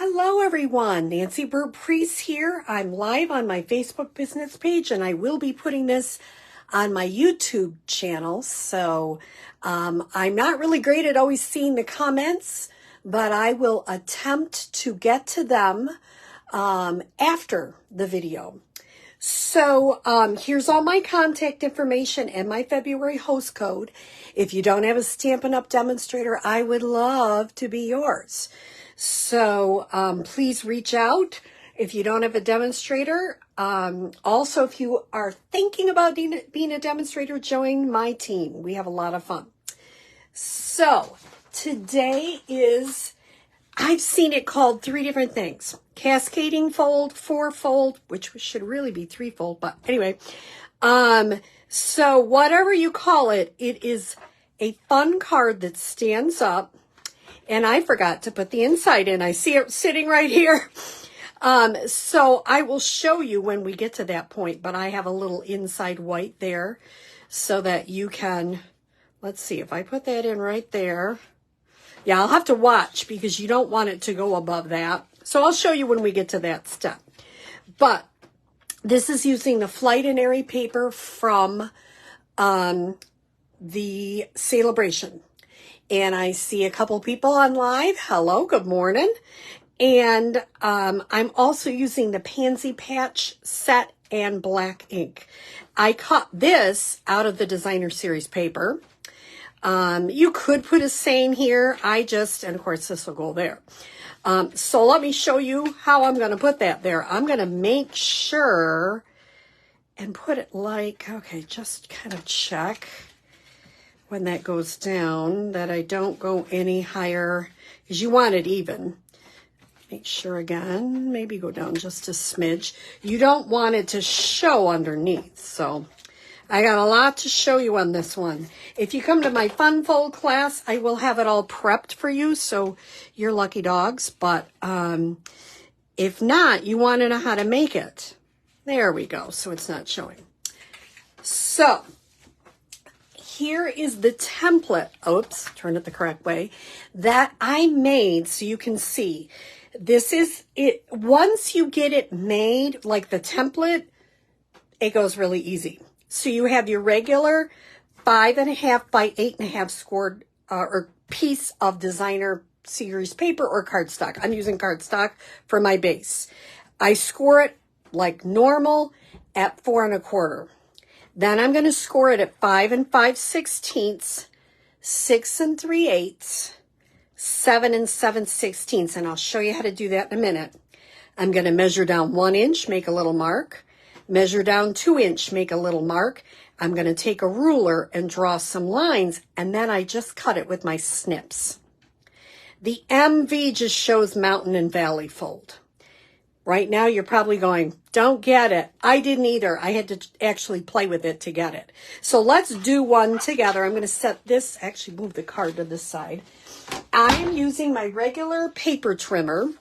Hello everyone, Nancy Burt-Preece here. I'm live on my Facebook business page and I will be putting this on my YouTube channel. So I'm not really great at always seeing the comments, but I will attempt to get to them after the video. So here's all my contact information and my February host code. If you don't have a Stampin' Up! Demonstrator, I would love to be yours. So please reach out if you don't have a demonstrator. Also, if you are thinking about being a demonstrator, join my team. We have a lot of fun. So today is, I've seen it called 3 different things. Cascading fold, 4-fold, which should really be 3-fold, but anyway. So whatever you call it, it is a fun card that stands up. And I forgot to put the inside in. I see it sitting right here. So I will show you when we get to that point, but I have a little inside white there so that you can, let's see, if I put that in right there. Yeah, I'll have to watch because you don't want it to go above that. So I'll show you when we get to that step. But this is using the Flight and Airy paper from the Celebration. And I see a couple people on live. Hello, good morning. And I'm also using the Pansy Patch set and black ink. I cut this out of the Designer Series paper. You could put a saying here. And of course this will go there. So let me show you how I'm going to put that there. I'm going to make sure and put it like, okay, just kind of check when that goes down that I don't go any higher because you want it even. Make sure again, maybe go down just a smidge. You don't want it to show underneath. So I got a lot to show you on this one. If you come to my Fun Fold class, I will have it all prepped for you. So you're lucky dogs. But if not, you want to know how to make it. There we go. So it's not showing. So here is the template, oops, turn it the correct way, that I made so you can see. This is it. Once you get it made, like the template, it goes really easy. So you have your regular 5.5 by 8.5 scored or piece of Designer Series paper or cardstock. I'm using cardstock for my base. I score it like normal at 4 1/4. Then I'm going to score it at 5 5/16, 6 3/8, 7 7/16, and I'll show you how to do that in a minute. I'm going to measure down 1 inch, make a little mark, measure down 2 inch, make a little mark. I'm going to take a ruler and draw some lines, and then I just cut it with my snips. The MV just shows mountain and valley fold. Right now, you're probably going, don't get it. I didn't either. I had to actually play with it to get it. So let's do one together. I'm going to set this, actually move the card to this side. I am using my regular paper trimmer.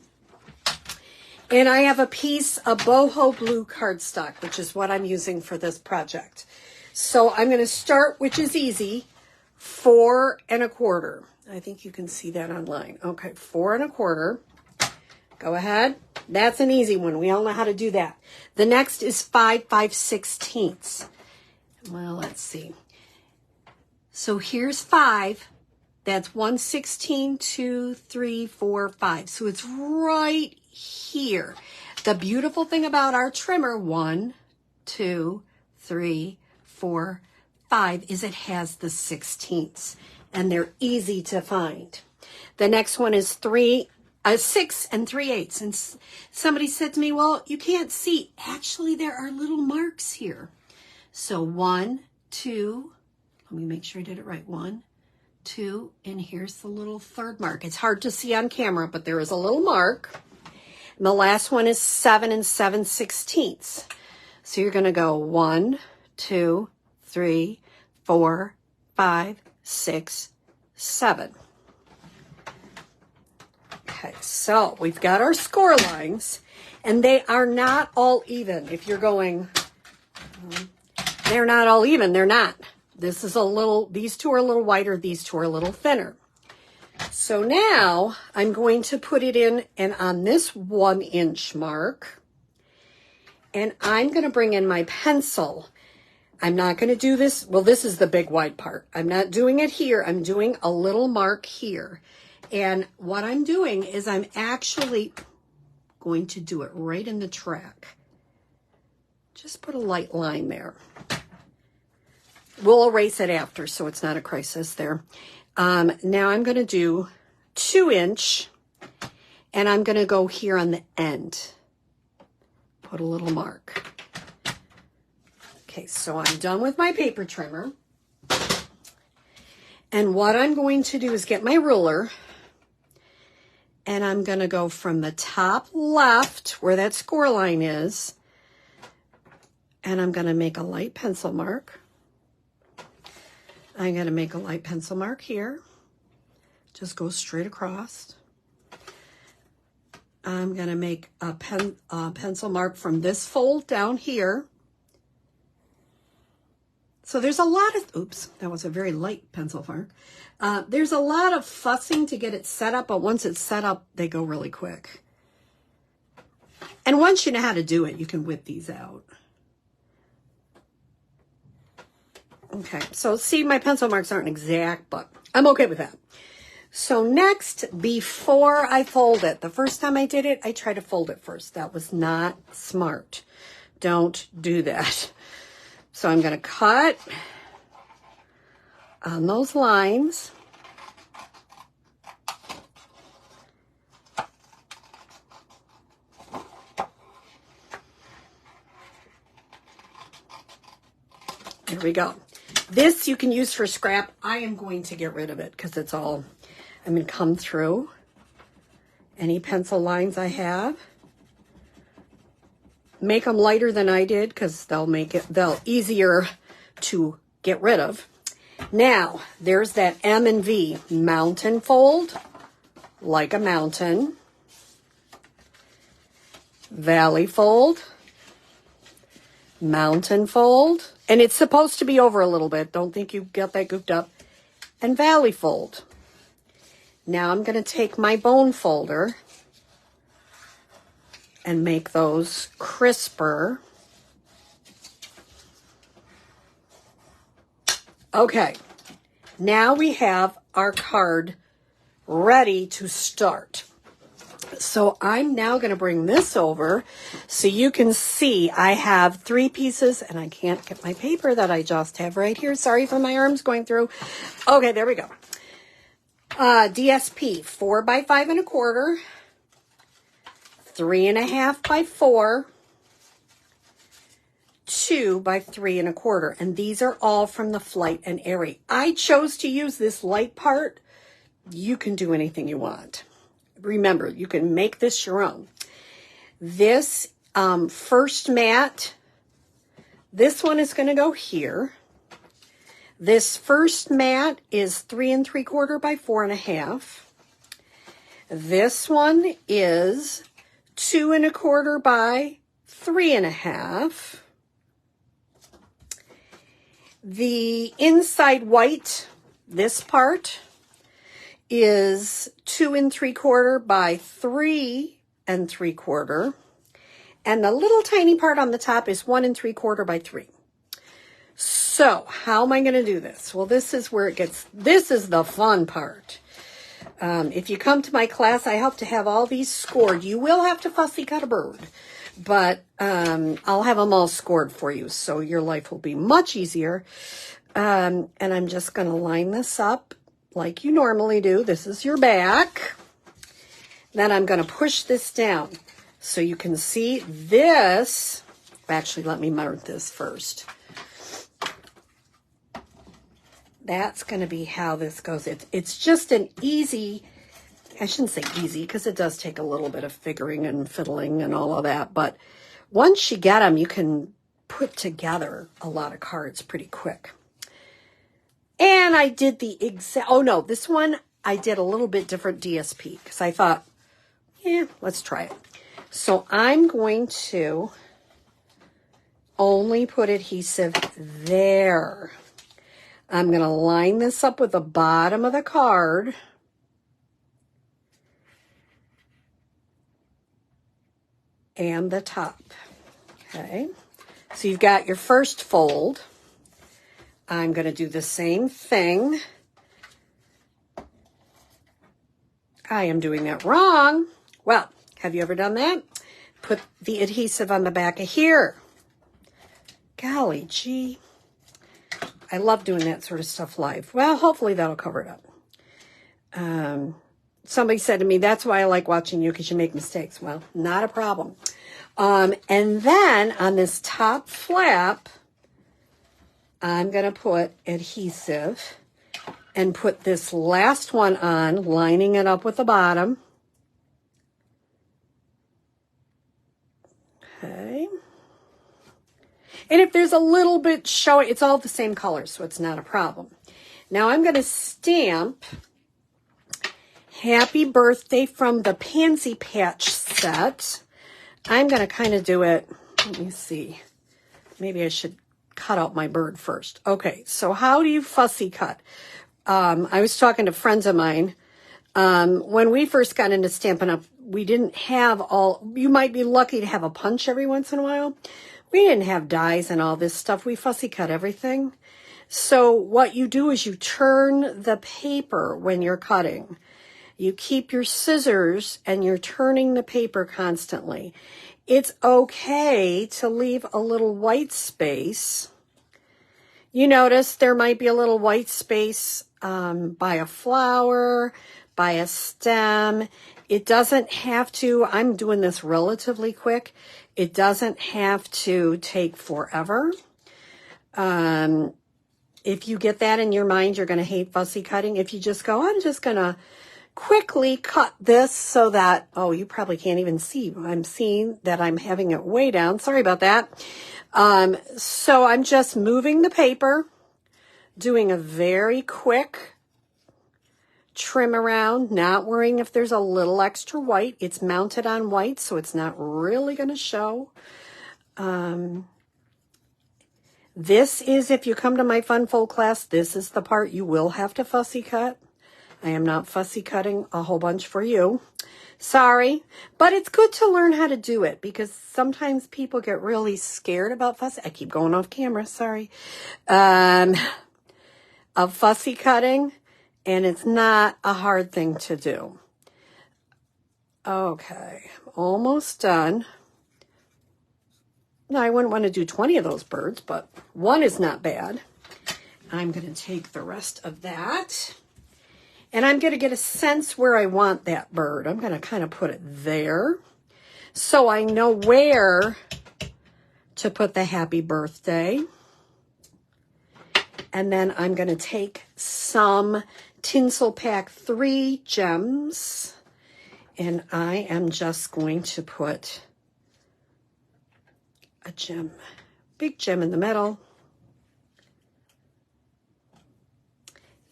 And I have a piece of boho blue cardstock, which is what I'm using for this project. So I'm going to start, which is easy, 4 1/4. I think you can see that online. Okay, 4 1/4. Go ahead. That's an easy one. We all know how to do that. The next is 5 5/16. Well, let's see. So here's 5. That's 1/16, 2, 3, 4, 5. So it's right here. The beautiful thing about our trimmer, 1, 2, 3, 4, 5, is it has the 16ths. And they're easy to find. The next one is 6 3/8. And somebody said to me, well, you can't see. Actually, there are little marks here. So 1, 2, let me make sure I did it right. 1, 2, and here's the little third mark. It's hard to see on camera, but there is a little mark. And the last one is 7 7/16. So you're going to go 1, 2, 3, 4, 5, 6, 7. Okay, so we've got our score lines, and they are not all even. If you're going, they're not all even. They're not. This is a little, these two are a little wider. These two are a little thinner. So now I'm going to put it in and on this 1 inch mark, and I'm going to bring in my pencil. I'm not going to do this. Well, this is the big wide part. I'm not doing it here. I'm doing a little mark here. And what I'm doing is I'm actually going to do it right in the track. Just put a light line there. We'll erase it after, so it's not a crisis there. Now I'm going to do 2 inch, and I'm going to go here on the end. Put a little mark. Okay, so I'm done with my paper trimmer. And what I'm going to do is get my ruler, and I'm going to go from the top left where that score line is, and I'm going to make a light pencil mark. I'm going to make a light pencil mark here. Just go straight across. I'm going to make a pencil mark from this fold down here. So there's a lot of, oops, that was a very light pencil mark. There's a lot of fussing to get it set up, but once it's set up, they go really quick. And once you know how to do it, you can whip these out. Okay, so see, my pencil marks aren't exact, but I'm okay with that. So next, before I fold it, the first time I did it, I tried to fold it first. That was not smart. Don't do that. So I'm going to cut on those lines. There we go. This you can use for scrap. I am going to get rid of it because it's all, I'm going to come through any pencil lines I have. Make them lighter than I did because they'll easier to get rid of. Now, there's that M and V, mountain fold, like a mountain. Valley fold, mountain fold. And it's supposed to be over a little bit. Don't think you got that goofed up. And valley fold. Now I'm going to take my bone folder and make those crisper. Okay, now we have our card ready to start. So I'm now going to bring this over so you can see I have 3 pieces, and I can't get my paper that I just have right here. Sorry for my arms going through. Okay, there we go. DSP 4 by 5 1/4. 3 1/2 by 4, 2 by 3 1/4, and these are all from the Flight and Airy. I chose to use this light part. You can do anything you want. Remember, you can make this your own. This first mat, this one is going to go here. This first mat is 3 3/4 by 4 1/2. This one is 2 1/4 by 3 1/2. The inside white, this part, is 2 3/4 by 3 3/4. And the little tiny part on the top is 1 3/4 by 3. So how am I going to do this? Well, this is where it gets, this is the fun part. If you come to my class, I hope to have all these scored. You will have to fussy cut a bird, but I'll have them all scored for you, so your life will be much easier. And I'm just going to line this up like you normally do. This is your back. Then I'm going to push this down so you can see this. Actually, let me mark this first. That's going to be how this goes. It's just an easy, I shouldn't say easy because it does take a little bit of figuring and fiddling and all of that. But once you get them, you can put together a lot of cards pretty quick. And I did the exact, oh no, this one I did a little bit different DSP because I thought, yeah, let's try it. So I'm going to only put adhesive there. I'm going to line this up with the bottom of the card. and the top. Okay, so you've got your first fold. I'm going to do the same thing. I am doing that wrong. Well, have you ever done that? Put the adhesive on the back of here. Golly gee. I love doing that sort of stuff live. Well, hopefully that'll cover it up. Somebody said to me, that's why I like watching you, because you make mistakes. Well, not a problem. And then on this top flap, I'm going to put adhesive and put this last one on, lining it up with the bottom. Okay. And if there's a little bit showing, it's all the same color, so it's not a problem. Now I'm going to stamp Happy Birthday from the Pansy Patch set. I'm going to kind of do it, let me see. Maybe I should cut out my bird first. Okay, so how do you fussy cut? I was talking to friends of mine. When we first got into Stampin' Up, we didn't have all, you might be lucky to have a punch every once in a while. We didn't have dies and all this stuff. We fussy cut everything. So what you do is you turn the paper when you're cutting. You keep your scissors and you're turning the paper constantly. It's okay to leave a little white space. You notice there might be a little white space by a flower, by a stem. It doesn't have to, I'm doing this relatively quick. It doesn't have to take forever. If you get that in your mind, you're going to hate fussy cutting. If you just go, I'm just going to quickly cut this so that, oh, you probably can't even see. I'm seeing that I'm having it way down. Sorry about that. So I'm just moving the paper, doing a very quick trim around, not worrying if there's a little extra white. It's mounted on white, so it's not really going to show. This is, if you come to my Fun Fold class, this is the part you will have to fussy cut. I am not fussy cutting a whole bunch for you. Sorry, but it's good to learn how to do it, because sometimes people get really scared about fussy. I keep going off camera, sorry. Of fussy cutting, and it's not a hard thing to do. Okay, almost done. Now, I wouldn't want to do 20 of those birds, but one is not bad. I'm going to take the rest of that. And I'm going to get a sense where I want that bird. I'm going to kind of put it there so I know where to put the happy birthday. And then I'm going to take some Tinsel Pack 3 gems, and I am just going to put a gem, big gem in the middle,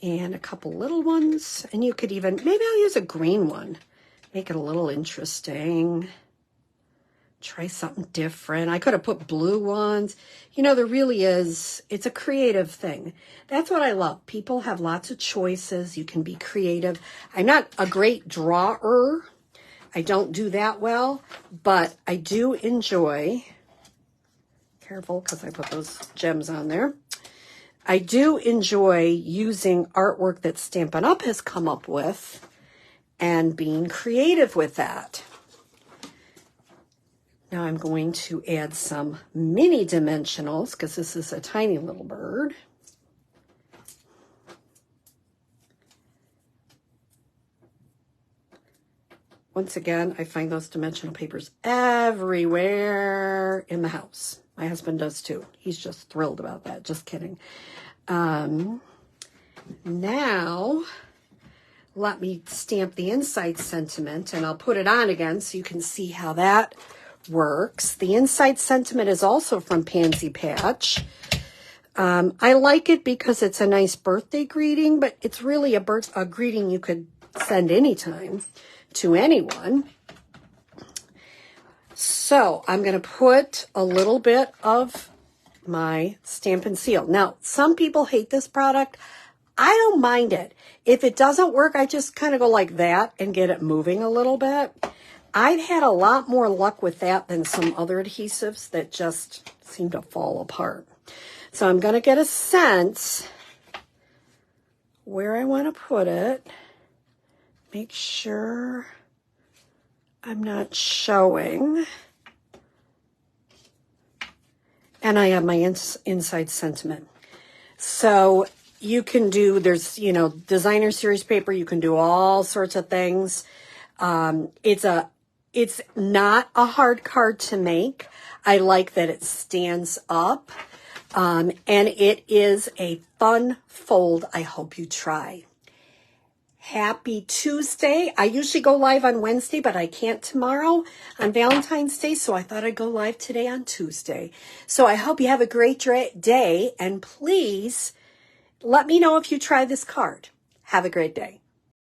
and a couple little ones. And you could even, maybe I'll use a green one, make it a little interesting. Try something different. I could have put blue ones. You know, there really is, it's a creative thing. That's what I love. People have lots of choices. You can be creative. I'm not a great drawer. I don't do that well, but I do enjoy, careful because I put those gems on there. I do enjoy using artwork that Stampin' Up! Has come up with and being creative with that. Now I'm going to add some mini dimensionals because this is a tiny little bird. Once again, I find those dimensional papers everywhere in the house. My husband does too. He's just thrilled about that. Just kidding. Now, let me stamp the inside sentiment, and I'll put it on again so you can see how that works. The inside sentiment is also from Pansy Patch. I like it because it's a nice birthday greeting, but it's really a greeting you could send anytime to anyone. So I'm going to put a little bit of my Stampin' Seal. Now, some people hate this product. I don't mind it. If it doesn't work, I just kind of go like that and get it moving a little bit. I've had a lot more luck with that than some other adhesives that just seem to fall apart. So I'm going to get a sense where I want to put it. Make sure I'm not showing. And I have my inside sentiment. So you can do, there's, you know, designer series paper. You can do all sorts of things. It's not a hard card to make. I like that it stands up. And it is a fun fold. I hope you try. Happy Tuesday. I usually go live on Wednesday, but I can't tomorrow on Valentine's Day, so I thought I'd go live today on Tuesday. So I hope you have a great day, and please let me know if you try this card. Have a great day.